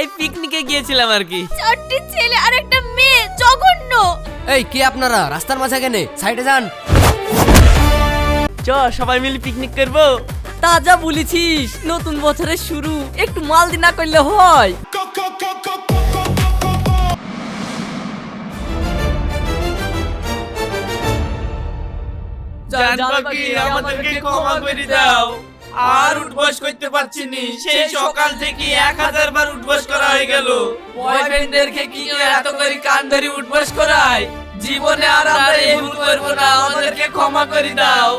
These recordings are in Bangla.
এই পিকনিকে গিয়েছিলাম আর কি। চারটি ছেলে আর একটা মেয়ে, জঘন্য। এই কি আপনারা রাস্তার মাঝে কেন? সাইডে যান। চ সবাই মিলে পিকনিক করবো। তাজা বলেছিস, নতুন বছরের শুরু, একটু মালদি না করলে হয়? জানবাকি আমাদেরকে ক্ষমা করে দাও, আর উঠবস করতে পারছি নি। সেই সকাল থেকে 1000 বার উঠবস করা হয়ে গেল। বয়ফ্রেন্ডদেরকে কি এত করে কান ধরে উঠবস করায়? জীবনে আর আমরা এই ভুল করব না, আমাদেরকে ক্ষমা করে দাও।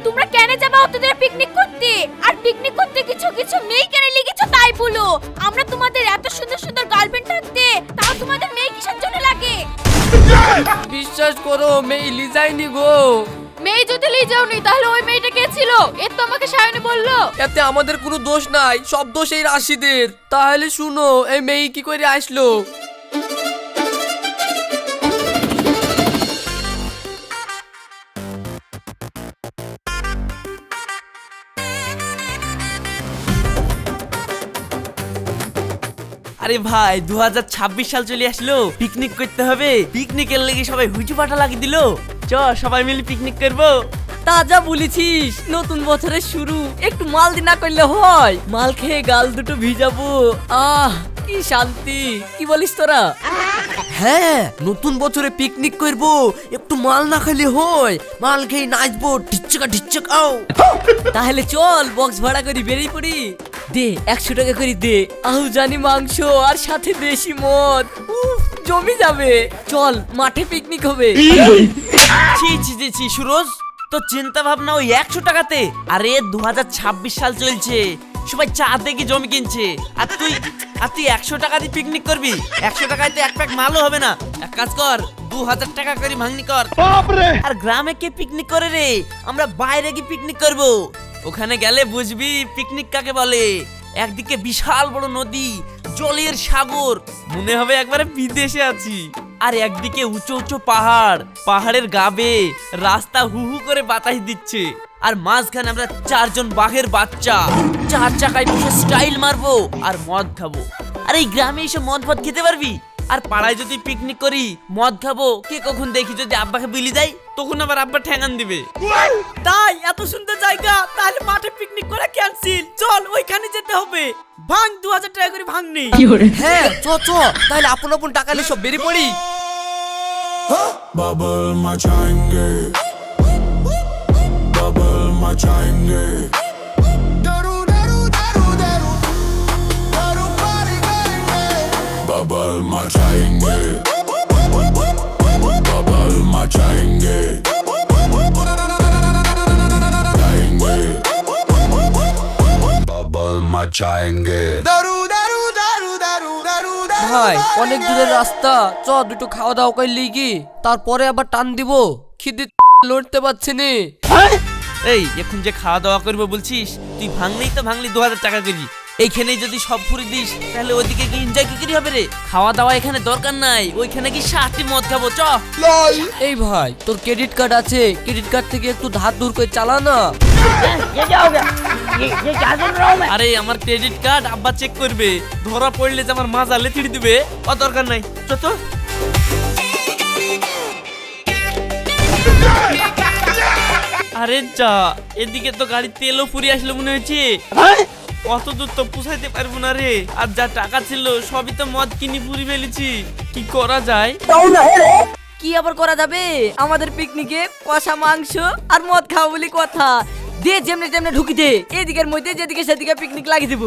তোমরা কেন যাবা ওদের পিকনিক করতে? আর পিকনিক করতে কিছু কিছু মেয়ে কেন লিখেছো তাই বলো। আমরা তোমাদের এত সুন্দর সুন্দর গার্লফ্রেন্ড থাকতে, তাও তোমাদের মেয়ে কিসের জন্য লাগে? বিশ্বাস করো, মেয়ে লিজাইনি গো। মেয়ে যদি লিজাওনি তাহলে ওই মেয়েটা কে ছিল? এর তো আমাকে সায়নী বললো। এতে আমাদের কোনো দোষ নাই, সব দোষ এই রাশিদের। তাহলে শুনো, এই মেয়ে কি করে আসলো? আরে ভাই 2026 সাল চলে আসলো, পিকনিক করতে হবে। পিকনিকের লেগে সবাই হুজু পাটা লাগিয়ে দিল। চ সবাই মিলে পিকনিক করবো। তাজা বলেছিস, নতুন বছরের শুরু, একটু মালদি না করলে হয়? মাল খেয়ে গাল দুটো ভিজাবো, আহ কি শান্তি। কি বলিস তোরা? হ্যাঁ, নতুন বছরে পিকনিক করবো, একটু মাল না খেলে হয়? মাল খেয়ে নাচবো, ঢিচ্চকা ঢিচ্চক আও। তাহলে চল বক্স ভাড়া করি বেরিয়ে পড়ি। দে 100 টাকা করে দে, আহু জানি মাংস আর সাথে দেশি মদ, উফ জমি যাবে। চল মাঠে পিকনিক হবে। ছি ছি ছি ছি সুরজ, তো চিন্তা ভাবনা ওই 100 টাকাতে? আরে 2026 সাল চলছে, সবাই চা দেখে জমি কিনছে, আর তুই 100 টাকা দিয়ে পিকনিক করবি? 100 টাকায় তো এক প্যাক মালও হবে না। এক কাজ কর, 2000 টাকা করে ভাঙনি কর। আর গ্রামে কে পিকনিক করে রে? আমরা বাইরে গিয়ে পিকনিক করব। ওখানে গেলে বুঝবি পিকনিক কাকে বলে। একদিকে বিশাল বড় নদী, জলের সাগর, মনে হবে একবারে বিদেশে আছি। আর একদিকে উঁচু উঁচু পাহাড়, পাহাড়ের গাবে রাস্তা হু হু করে বাতাস দিচ্ছে। আর মাঝখানে আমরা 4জন বাঘের বাচ্চা 4 চাকায় বসে স্টাইল মারবো আর মদ খাবো। আর এই গ্রামে এসে মদ খেতে পারবি? আর পাড়ায় যদি পিকনিক করি, মদ খাবো, কে কখন দেখি যদি আব্বাকে বিলি দেয়, তখন আবার আব্বা ঠ্যাঙান দিবে। তাই এত সুন্দর জায়গা, তাহলে মাঠে পিকনিক করা ক্যান্সেল। চল ওইখানে যেতে হবে। ভাঙ 2000 টাকা করে ভাঙনি। হ্যাঁ চ চ, তাহলে আপন আপন টাকা নিয়ে সব বেরিয়ে পড়ি। बबल मचाएंगे, बबल मचाएंगे, दारू दारू दारू दारू दारू पार्टी करेंगे, बबल मचाएंगे, बबल मचाएंगे, बबल मचाएंगे, दारू दारू दारू दारू दारू ভাই অনেক দূরের রাস্তা, চ দুটো খাওয়া দাওয়া করলি কি, তারপরে আবার টান দিব। খিদে লড়তে পারছি নি। এই এখন যে খাওয়া দাওয়া করবো বলছিস, তুই ভাঙলেই তো ভাঙলি 2000 টাকা করি। এইখানেই যদি সব ফুরি দিস, তাহলে ওদিকে কি এনজয় কি করে হবে রে? খাওয়া দাওয়া এখানে দরকার নাই, ওইখানে কি 7টি মদ খাবো। চ। এই ভাই তোর ক্রেডিট কার্ড আছে, ক্রেডিট কার্ড থেকে একটু ধার দূর করে চালা না। আরে আমার ক্রেডিট কার্ড আব্বা চেক করবে, ধরা পড়লে যে আমার মাজা লেথিড়ি দিবে, ও দরকার নাই। চ তো। আরে যা, এদিকে তো গাড়ি তেলও ফুরিয়ে আসলো মনে হয়েছে। অত দূর তো পুষাইতে পারবো না রে। আর যা টাকা ছিল সবই তো মদ কিনে পুরি ফেলেছি, কি করা যায়? কি আবার করা যাবে? আমাদের পিকনিকে কষা মাংস আর মদ খাওয়া বলি কথা। দে যেমনে তেমনে ঢুকি দে, এদিকের মধ্যে যেদিকে সেদিকে পিকনিক লাগিয়ে দিব।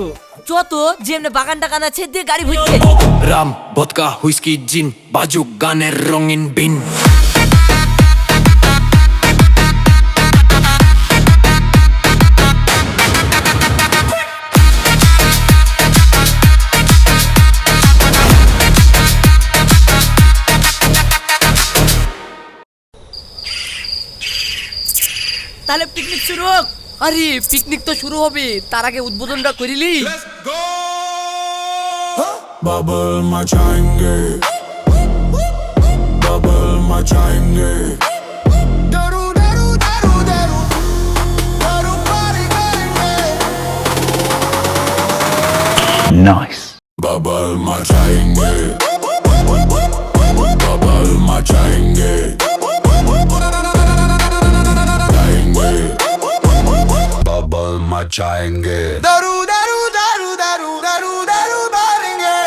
যত যেমনে বাগান টাগান আছে, দে গাড়ি ভরতে। রাম ভদকা হুইস্কি জিন বাজুক গানের রঙিন বিন। তাহলে পিকনিক শুরু হোক। আরে পিকনিক তো শুরু হবে, তার আগে উদ্বোধনটা করিলি। बबल मचाएंगे, बबल मचाएंगे, दारू दारू दारू दारू दारू पार्टी करेंगे, बबल मचाएंगे बबल मचाएंगे बबल मचाएंगे दारू दारू दारू दारू दारू दारू मारेंगे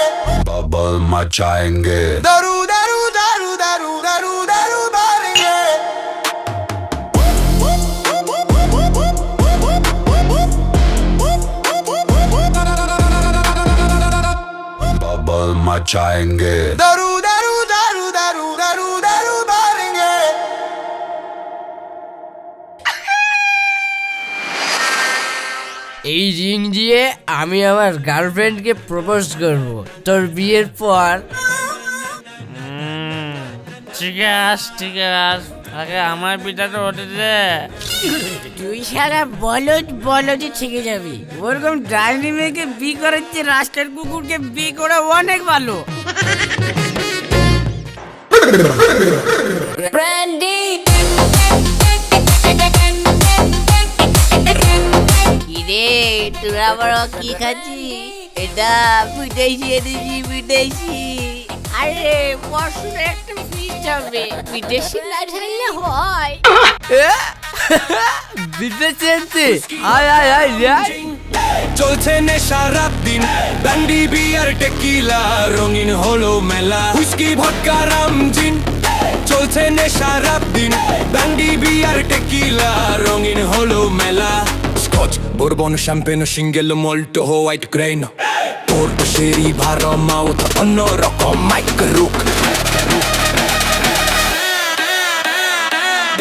बबल मचाएंगे दारू दारू दारू दारू दारू दारू मारेंगे बबल मचाएंगे दारू दारू दारू दारू दारू दारू मारेंगे এই রিং দিয়ে আমি আমার গার্লফ্রেন্ডকে প্রপোজ করব তোর বিয়ের পর। ঠিক আছে ঠিক আছে, আগে আমার পিঠাটা ওঠে দে। তুই সারা বলদ থেকে যাবি। ওরকম ডাইনি মেয়েকে বি করাচ্ছে রাস্তার কুকুরকে বি করে অনেক ভালো। কিরে তোরা আবার কি খাচ্ছিস? এটা পিটাইছি এনেছি পিটাইছি। আরে পরশুর একটা ফিস্ট হবে, বিদেশি না ঢাললে হয়। বিদেশে আনতে আয় আয় আয় আয়। চলছে নেশা রাত দিন, ব্যান্ডি বিয়ার টেকিলা, রঙিন হলো মেলা, হুইস্কি ভদকা রাম জিন। চলছে নেশা রাত দিন, ব্যান্ডি বিয়ার টেকিলা, রঙিন হলো মেলা, scotch bourbon champagne single malt white grain, port sherry vermouth অন্যরকম মাইক্রুক,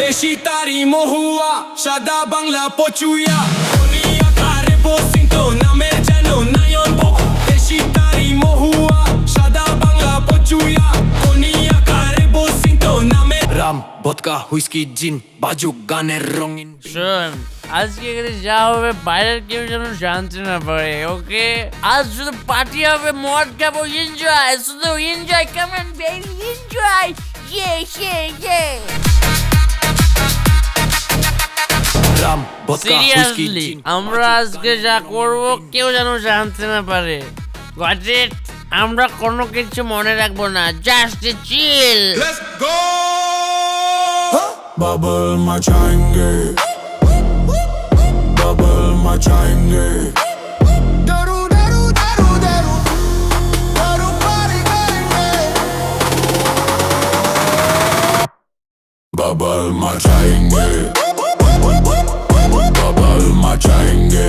দেশি তারি মহুয়া, সাদা বাংলা পচুয়া, দুনিয়া কারে বসিতো নামের যেন নয়ন বো, দেশি তারি মহুয়া, সাদা বাংলা পচুয়া, দুনিয়া কারে বসিতো নামের রাম ভদকা হুইস্কি জিন, বাজুক গানের রঙিন। শোন, আজকে এখানে যা হবে বাইরের কেউ যেন জানতে না পারে, ওকে? আজ শুধু পার্টি হবে, মদ খাবো, এনজয়, শুধু enjoy, come on baby, enjoy, yeah yeah ইয়ে। রাম ভদকা হুইস্কি সিরিয়াসলি জিন। আমরা আজকে যা করব কেউ যেন জানতে না পারে, গট ইট? আমরা কোনো কিছু মনে রাখবো না, just chill. Let's go bubble मचाएंगे बबल मचाएंगे दारू दारू दारू दारू दारू पारी करेंगे बबल मचाएंगे बबल मचाएंगे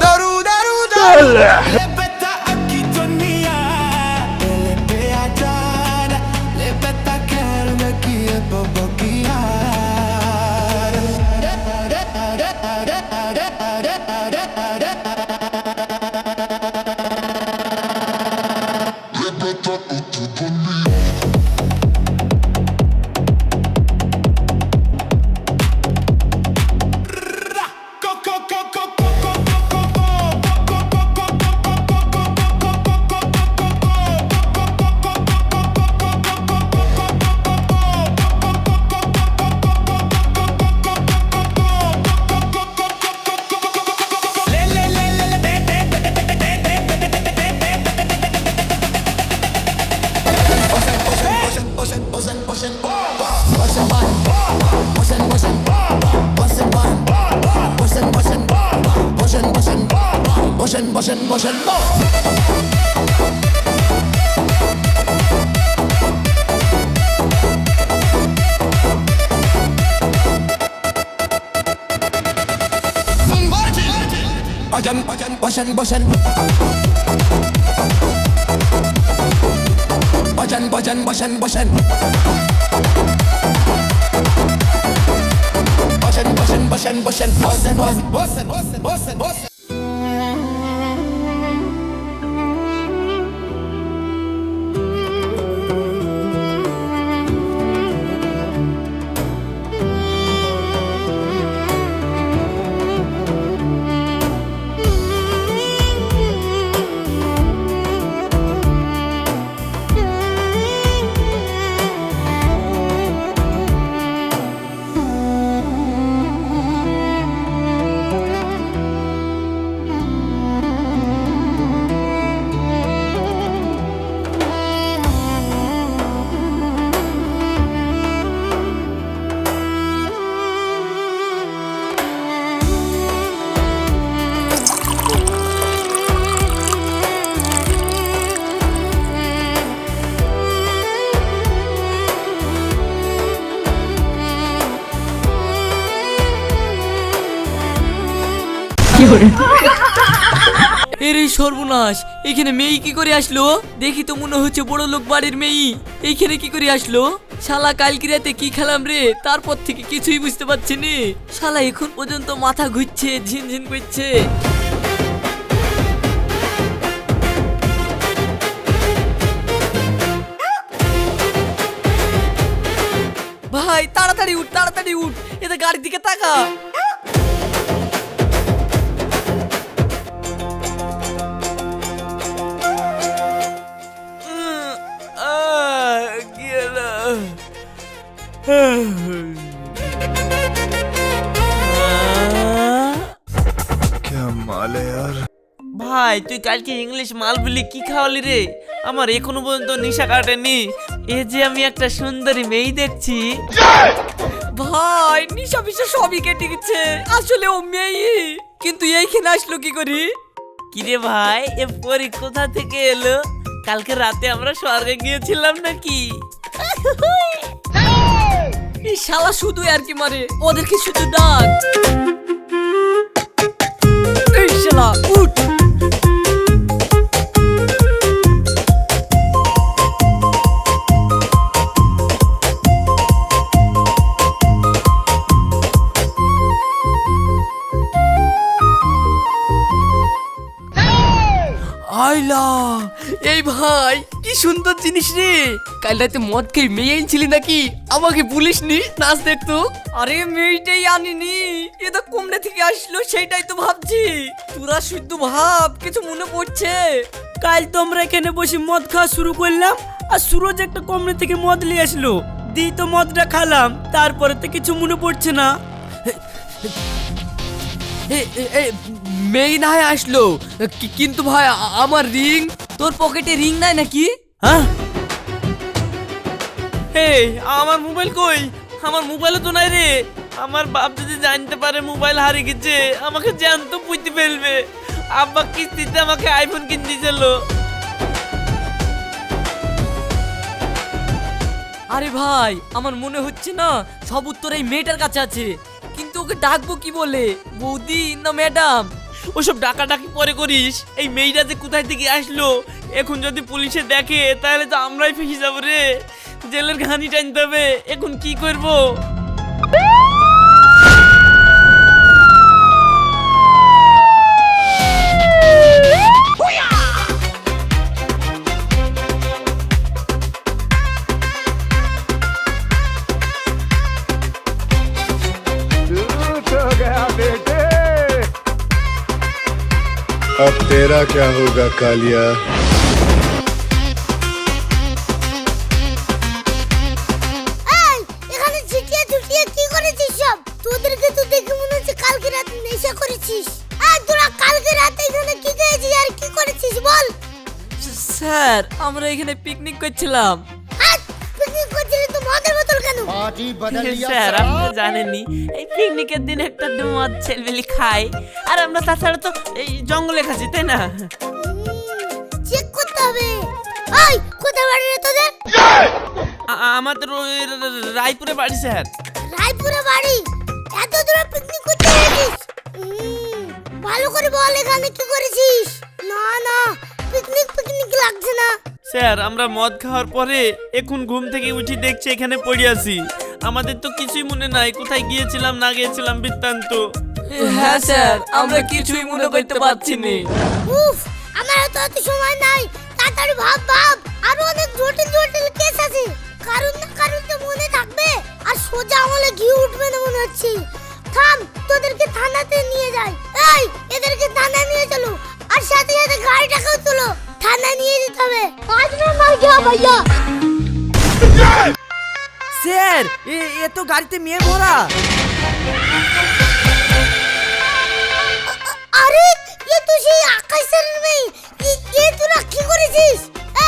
दारू दारू दारू এর এই সর্বনাশ, এখানে মেয়ে কি করে আসলো? দেখি তো মনে হচ্ছে বড় লোক বাড়ির মেয়ে। এইখানে কি করে আসলো? শালা কালকে রাতে কি খেলাম রে, তারপর থেকে কিছুই বুঝতে পারছি নি। শালা এখন পর্যন্ত মাথা ঘুরছে, ঝিনঝিন করছে। ভাই তাড়াতাড়ি উঠ, তাড়াতাড়ি উঠ, এতে গাড়ির দিকে তাকা। ভাই তুই কালকে ইংলিশ মাল বলি কি খাওয়ালি রে? আমার এখনো পর্যন্ত নেশা কাটেনি। এ যে আমি একটা সুন্দরী মেয়ে দেখছি। ভাই নিশা পিসা সবই কেটে গেছে, আসলে ও মেয়ে। কিন্তু এইখানে আসলো কি করি? কিরে ভাই এ পরি কোথা থেকে এলো? কালকে রাতে আমরা স্বর্গে গিয়েছিলাম নাকি? এই শালা শুধু আর কি মারে, ওদেরকে শুধু ডাক। এই শালা উঠ। আইলা, এই ভাই কি সুন্দর জিনিস রে। কাল রাতে মদ খেয়ে মেয়ে আনছিলি নাকি? আমাকে বলিসনি, নাচ দেখতো। আরে মেয়েটাই আনিনি, এ তো কমরে থেকে আসলো, সেইটাই তো ভাবছি। তোরা শুদ্ধ ভাব, কিছু মনে পড়ছে? কাল তো আমরা এখানে বসে মদ খাওয়া শুরু করলাম, আর সুরজ একটা কমরে থেকে মদ নিয়ে আসলো, দিই তো মদটা খালাম, তারপরে তো কিছু মনে পড়ছে না। মেয়ে না হয় আসলো, কিন্তু ভাই আমার রিং। তোর পকেটে রিং নাই নাকি? হ্যাঁ, এই আমার মোবাইল কই? আমার মোবাইলও তো নাই রে। আমার বাপ যদি জানতে পারে মোবাইল হারিয়ে গেছে, আমাকে জ্যান্ত পুঁতে ফেলবে। আব্বা কিস্তিতে আমাকে আইফোন কিনে দিয়েছিল। আরে ভাই আমার মনে হচ্ছে না সব উত্তর এই মেয়েটার কাছে আছে, কিন্তু ওকে ডাকবো কি বলে? বৌদি না ম্যাডাম? ওসব ডাকাডাকি পরে করিস। এই মেয়েটা যে কোথায় থেকে আসলো, এখন যদি পুলিশে দেখে তাহলে তো আমরাই ফেসে যাবো রে। জেলের ঘানি টানতে হবে। এখন কি করব? अब तेरा क्या होगा कालिया? এখানে ছিটিয়ে ছুটিয়ে কি করেছিস সব? তোদেরকে তো দেখে মনে হচ্ছে কালকে রাতে নেশা করেছিস। আর তোরা কালকে রাতে এখানে কি খেয়েছিস আর কি করেছিস বল? স্যার আমরা এখানে পিকনিক করছিলাম। পিকনিক করছিলি তো মদের বোতল কেন? স্যার আপনি তো জানেনই, এই পিকনিকের দিন একটা মদ ছেলবেলি খাই, আর আমরা তাছাড়া তো এই জঙ্গলে খাচ্ছি, তাই না? চেক করতে হবে। ওই কোথায় বাড়ি রে তোদের? আমাদের ওই রায়পুরে বাড়ি স্যার। রায়পুরে বাড়ি? এত দূরে পিকনিক করতে গেছিস? ভালো করে বল এখানে কি করেছিস? না না, পিকনিক পিকনিক লাগছে না। স্যার আমরা মদ খাওয়ার পরে এখন ঘুম থেকে উঠি দেখছি এখানে পড়ে আছি। আমাদের তো কিছুই মনে নাই কোথায় গিয়েছিলাম না গিয়েছিলাম বৃত্তান্ত। হ্যাঁ স্যার আমরা কিছুই মনে করতে পারছি না। উফ, আমার তো অত সময় নাই, তাড়াতাড়ি ভাব ভাব। আরো অনেক জটিল জটিল কেস আছে, কারণ না কারণ তো মনে থাকবে, আর সোজা আমলে ঘি উঠবে না মনে হচ্ছে। থাম, তোদেরকে থানাতে নিয়ে যাই। এই এদেরকে থানায় নিয়ে চলো, আর সাথে সাথে গাড়িটাকেও তোলো, থানায় নিয়ে যেতে হবে। আজ না মার গিয়া ভাইয়া। স্যার এ তো গাড়িতে মেয়ে ভরা। আরে এ তো সেই আকাশের মেয়ে। এ তোরা কি করেছিস?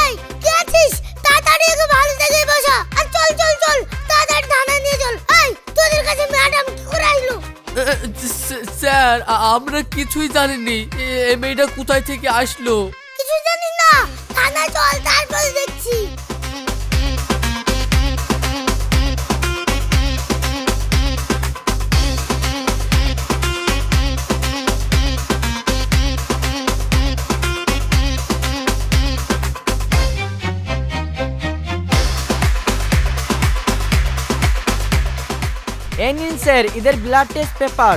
এই কে আছিস? তাড়াতাড়ি একে ভালো জায়গায় বসা, আর চল চল চল তাড়াতাড়ি থানায় নিয়ে চল। এই তোদের কাছে ম্যাডাম কি করে আইলো? স্যার আমরা কিছুই জানিনি, এই মেয়েটা কোথায় থেকে আসলো। কিছু জানি না, থানায় চল তারপর দেখছি। স্যার এদের ব্লাড টেস্ট পেপার।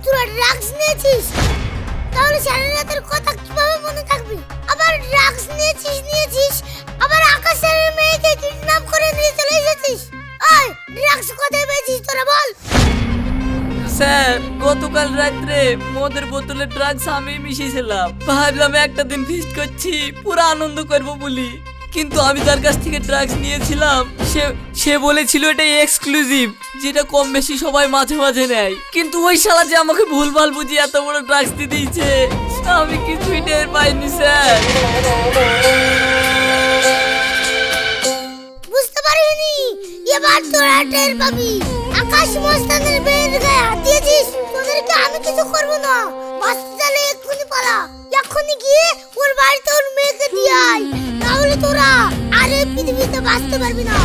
তোরা ড্রাগস নিয়েছিস, তাহলে সারা রাতের কথা কিভাবে মনে থাকবে? আবার ড্রাগস নিয়েছিস আবার আকাশ স্যারের মেয়েকে কিডন্যাপ করে নিয়ে চলে এসেছিস। ওই ড্রাগস কোথায় পেয়েছিস তোরা বল? স্যার গতকাল রাত্রে মদের বোতলে ড্রাগস আমি মিশিয়েছিলাম, ভাবলাম একটা দিন ফিস্ট করছি পুরো আনন্দ করব বলি, কিন্তু আমি তার কাছ থেকে ড্রাগস নিয়েছিলাম, সে বলেছিল এটা এক্সক্লুসিভ, যেটা কম বেশি সবাই মাঝে মাঝে নেয়, কিন্তু ওই শালা যে আমাকে ভুলভাল বুঝিয়ে এত বড় ড্রাগস দিয়ে দিয়েছে আমি কিছুই টের পাইনি স্যার। বুঝতে পারিনি, এবার তোরা টের পাবি। আকাশ মস্তানের বের গায়ে হাত দিয়েছিস, তোদেরকে আমি কিছু করব না। বাঁচতে চাইলে এক্ষুনি পালা, এক্ষুনি গিয়ে ওর বাড়িতে ওর মেয়েকে দিয়ে আয়, তাহলে তোরা আর এই পৃথিবীতে বাঁচতে পারবি না।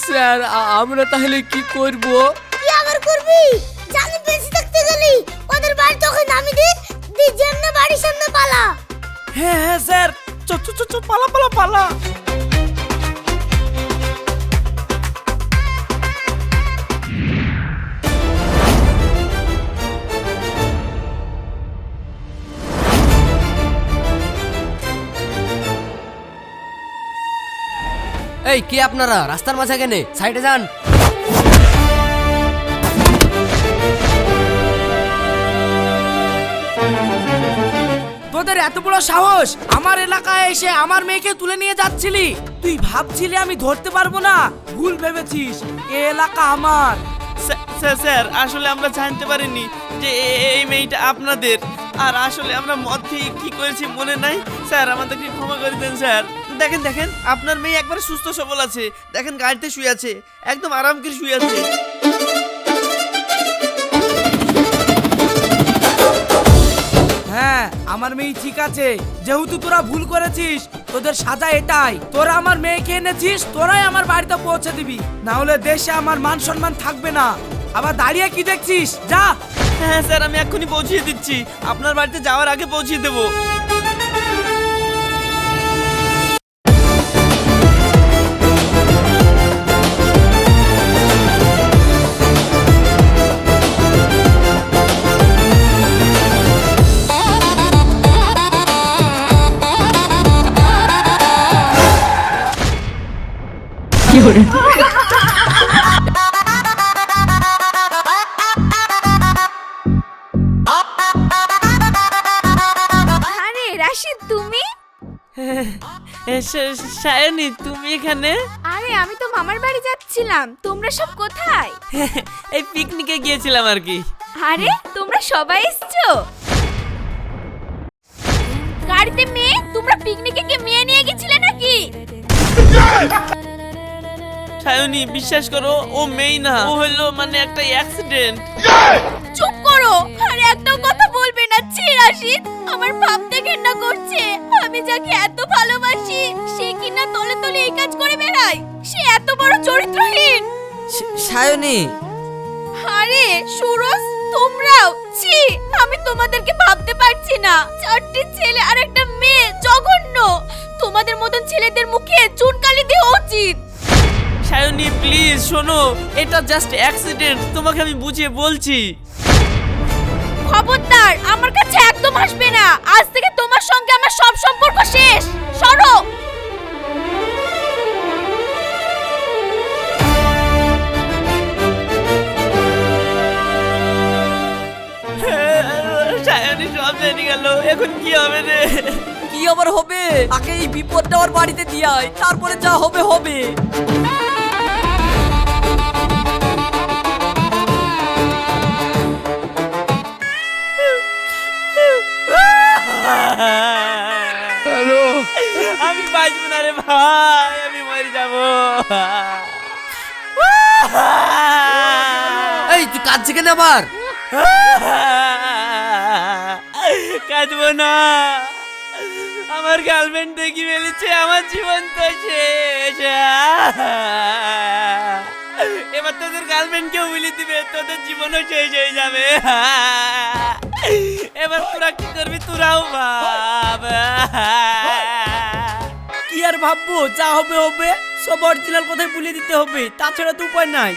স্যার আমরা তাহলে কি করব? কি আবার করবি? জানি বেঁচে থাকতে গেলি ওদের বাড়ি তোকে নামিয়ে দি যেমনে বাড়ির সামনে পালা। হ্যাঁ হ্যাঁ স্যার, চ পালা পালা পালা। এই কে আপনারা? রাস্তার মাঝে কেন? সাইডে যান। তোদের এত বড় সাহস আমার এলাকায় এসে আমার মেয়েকে তুলে নিয়ে যাচ্ছিলি? তুই ভাবছিলি আমি ধরতে পারবো না? ভুল ভেবেছিস, এ এলাকা আমার। স্যার আসলে আমরা জানতে পারিনি যে এই মেয়েটা আপনাদের, আর আসলে আমরা মদ খেয়ে কি করেছি মনে নাই স্যার, আমাদেরকে ক্ষমা করে দেন স্যার। দেখেন আপনার মেয়ে একবার সুস্থ সবল আছে, দেখেন গাড়িতে শুয়ে আছে, একদম আরাম করে শুয়ে আছে। হ্যাঁ আমার মেয়ে ঠিক আছে, যেহেতু তোরা ভুল করেছিস তোদের সাজা এটাই, তোরা আমার মেয়েকে এনেছিস, তোরাই আমার বাড়িতে পৌঁছে দিবি, না হলে দেশে আমার মান সম্মান থাকবে না। আবার দাঁড়িয়ে কি দেখছিস, যা। হ্যাঁ স্যার আমি এক্ষুনি পৌঁছিয়ে দিচ্ছি, আপনার বাড়িতে যাওয়ার আগে পৌঁছিয়ে দেবো। আরে রাশিদ তুমি? সায়নী তুমি এখানে? আরে আমি তো মামার বাড়ি যাচ্ছিলাম, তোমরা সব কোথায়? এই পিকনিকে গিয়েছিলাম আর কি। আরে তোমরা সবাই এসছো? গাড়িতে মেয়ে? তোমরা পিকনিকে কি মেয়ে নিয়ে গেছিলে নাকি? সায়নী বিশ্বাস করো ও মেয়ে না, ও হলো মানে একটা অ্যাক্সিডেন্ট। চুপ করো, আরে একটাও কথা বলবে না। ছি রাশিদ, আমার ভাবতে ঘেন্না করছে, আমি যাকে এত ভালোবাসি সে কিনা তলে তলে এই কাজ করে বেড়ায়, সে এত বড় চরিত্রহীন। সায়নী। আরে সুরজ তোমরাও, ছি আমি তোমাদেরকে ভাবতে পারছি না। চারটি ছেলে আর একটা মেয়ে, জঘন্য। তোমাদের মতন ছেলেদের মুখে চুনকালি দেওয়া উচিত। সায়নী প্লিজ শোনো, এটা জাস্ট অ্যাক্সিডেন্ট, তোমাকে আমি বুঝিয়ে বলছি। খবরদার আমার কাছে একদম আসবে না, আজ থেকে তোমার সঙ্গে আমার সব সম্পর্ক শেষ। সরো। সায়নী সব জেনে গেল, এখন কি হবে রে? কি আবার হবে? আগে এই বিপদটা ওর বাড়িতে দিয়ে আয়, তারপরে যা হবে হবে। হ্যালো, আমি বাঁচবো না রে ভাই, আমি মরে যাবো। এই তুই কাঁদছিস কেন আবার? কাঁদবো না, আমার গার্লফ্রেন্ড দেখি ফেলেছে, আমার জীবন তো শেষ। এবার তোদের গার্লফ্রেন্ড কেউ বলে দিবে, তোদের জীবনও শেষ হয়ে যাবে। এবার তোরা কি করবি, তোরাও ভাব। কি আর ভাববো, যা হবে হবে, সব অরিজিনাল কথাই বলে দিতে হবে, তাছাড়া তো উপায় নাই।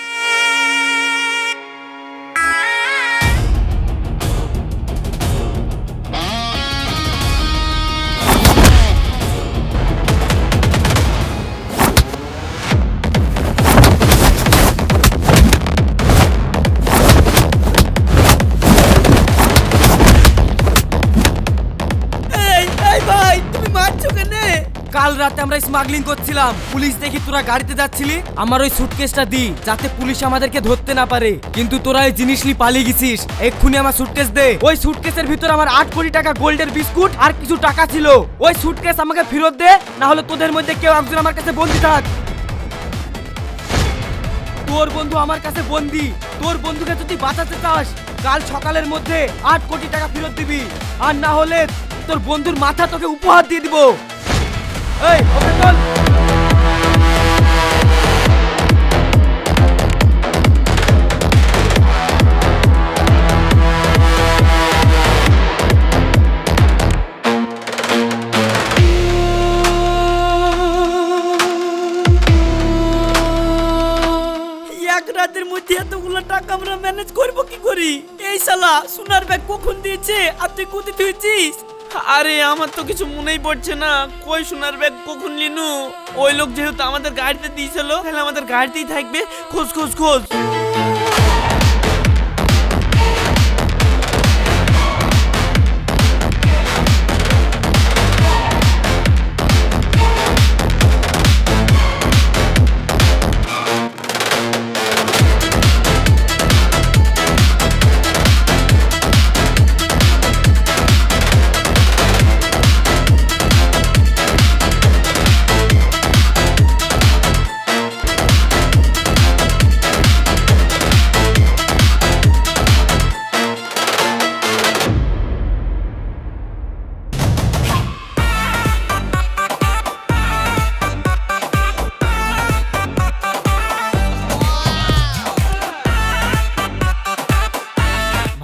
কাল রাতে আমরা স্মাগলিং করছিলাম, পুলিশ দেখি তোরা গাড়িতে যাচ্ছিলি, আমার ওই সুটকেসটা দি যাতে পুলিশ আমাদেরকে ধরতে না পারে, কিন্তু তোরা এই জিনিস নিয়ে পালিয়ে গেছিস। এক্ষুনি আমার সুটকেস দে। ওই সুটকেসের ভিতর আমার 8 কোটি টাকা গোল্ডের বিস্কুট আর কিছু টাকা ছিল। ওই সুটকেস আমাকে ফেরত দে, না হলে তোদের মধ্যে কেউ একজন আমার কাছে বন্দি থাক। তোর বন্ধু আমার কাছে বন্দি, তোর বন্ধুকে যদি বাঁচাতে চাস কাল সকালের মধ্যে 8 কোটি টাকা ফেরত দিবি, আর না হলে তোর বন্ধুর মাথা তোকে উপহার দিয়ে দিব। এই ওকে চল। এক রাতের মধ্যে এতগুলো টাকা আমরা ম্যানেজ করবো কি করি? এই শালা সোনার ব্যাগ কখন দিয়েছে আর তুই কোথায় তুইছিস? আরে আমার তো কিছু মনেই পড়ছে না, কই সোনার ব্যাগ কখন লিনু? ওই লোক যেহেতু আমাদের গাড়িতে দিয়েছিল, তাহলে আমাদের গাড়িতেই থাকবে। খোঁজ খোঁজ খোঁজ।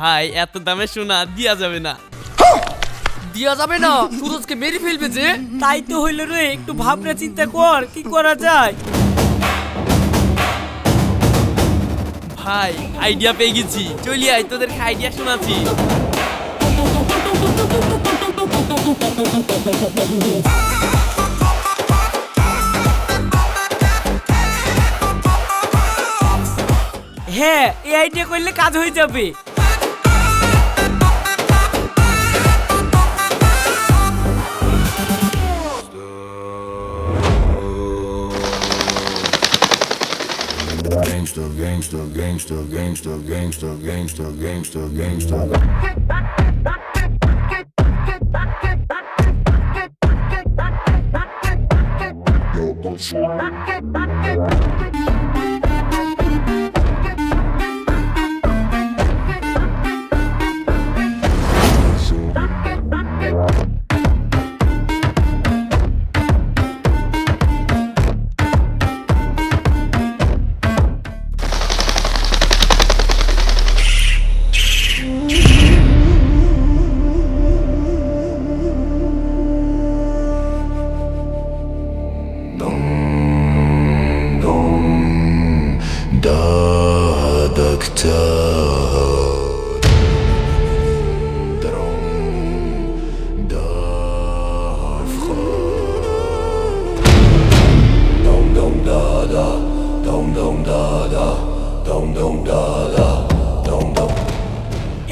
ভাই এত দামে সোনা দিয়া যাবে না। দিয়া যাবে না? সুরজকে মেরে ফেলবে যে। তাই তো হইল রে, একটু ভাবনা চিন্তা কর কি করা যায়। ভাই আইডিয়া পেয়ে গেছি, চলি আয় তোদেরকে আইডিয়া শোনাচ্ছি। হ্যাঁ, এই আইডিয়া করলে কাজ হয়ে যাবে। Gangster, gangster, gangster, gangster, gangster, gangster, gangster, gangster.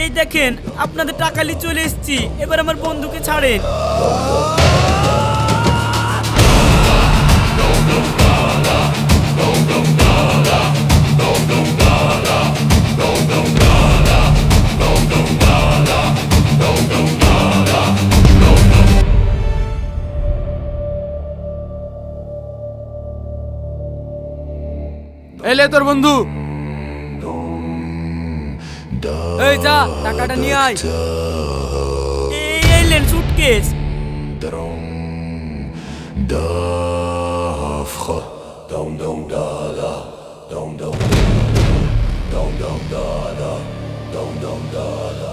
এই দেখেন আপনাদের টাকা নিয়ে চলে এসেছি, এবার আমার বন্ধুকে ছাড়েন। এলে তোর বন্ধু, এই যা টাকাটা নিয়ে আয়। এই এলেন suitcase. Dafra, dom dom da da, dom dom, dom dom da da, dom dom da da.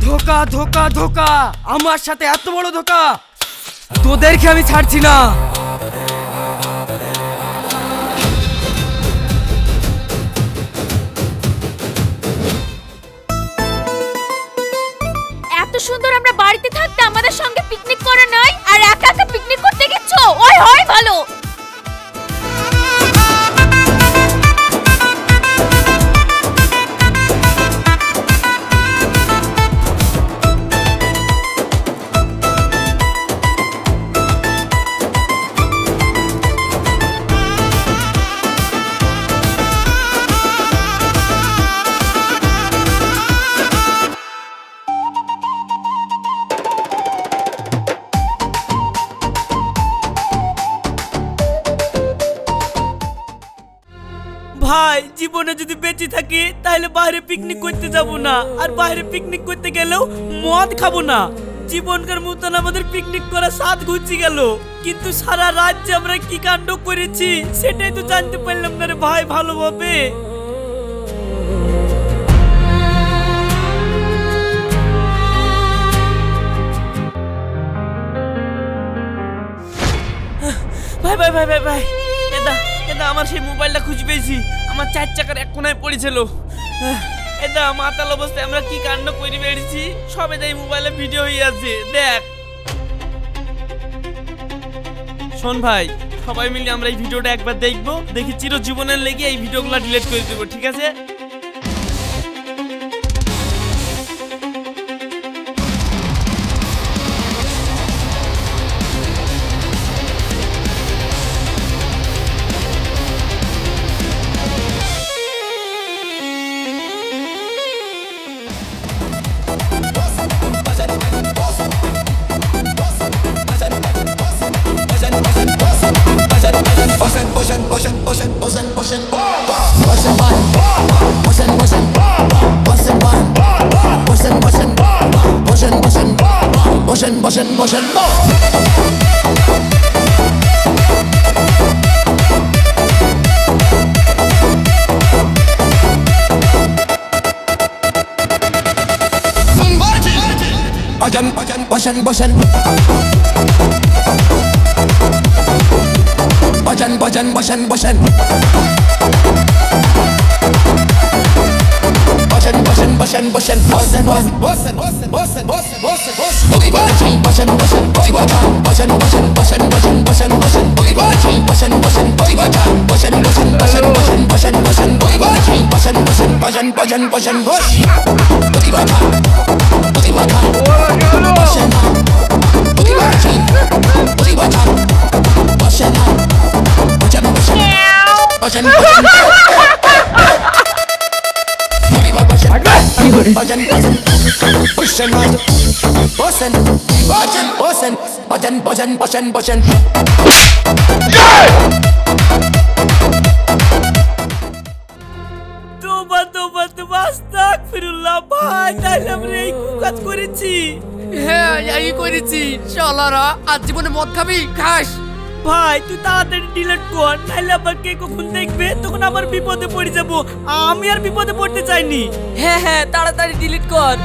ধোকা ধোকা ধোকা, আমার সাথে এত বড় ধোকা, তোদেরকে আমি ছাড়ছি না। এত সুন্দর আমরা বাড়িতে থাকতে আমাদের সঙ্গে পিকনিক করা নাই, আর একা একা পিকনিক করতে গেছো? ওই হয় ভালো। ভাই, জীবনে যদি বেঁচে থাকি তাহলে বাইরে পিকনিক করতে যাব না, আর বাইরে পিকনিক করতে গেলেও মদ খাবো না। জীবনকার মতন আমাদের পিকনিক করা স্বাদ ঘুচে গেল, কিন্তু সারা রাত যে আমরা কি কাণ্ড করেছি সেটাই তো জানতে পারলাম না রে ভাই ভালোভাবে। ভাই ভাই ভাই ভাই ভাই, এটা এটা আমার সেই মোবাইলটা খুঁজে পেয়েছি, আমার 4 চাকার এক কোনায় পড়েছিল। এটা মাতাল অবস্থায় আমরা কি কাণ্ড করে বেরিয়েছি, সবে তাই মোবাইলে ভিডিও হয়ে আছে, দেখ। শোন ভাই, সবাই মিলে আমরা এই ভিডিওটা একবার দেখবো, দেখি চিরজীবনের লেগে এই ভিডিওগুলো ডিলিট করে দেবো, ঠিক আছে? Push তোবা তোবা তোবা আস্তাগফিরুল্লাহ ভাই, তাইলে আমরা এই কাজ করেছি। হ্যাঁ এই করেছি, শালারা আজ জীবনে মদ খাবি খাস। ভাই তুই তাড়াতাড়ি ডিলিট কর, নাহলে আবার কে কখন দেখবে, তখন আবার বিপদে পড়ে যাব। আমি আর বিপদে পড়তে চাইনি। হ্যাঁ হ্যাঁ তাড়াতাড়ি ডিলিট কর।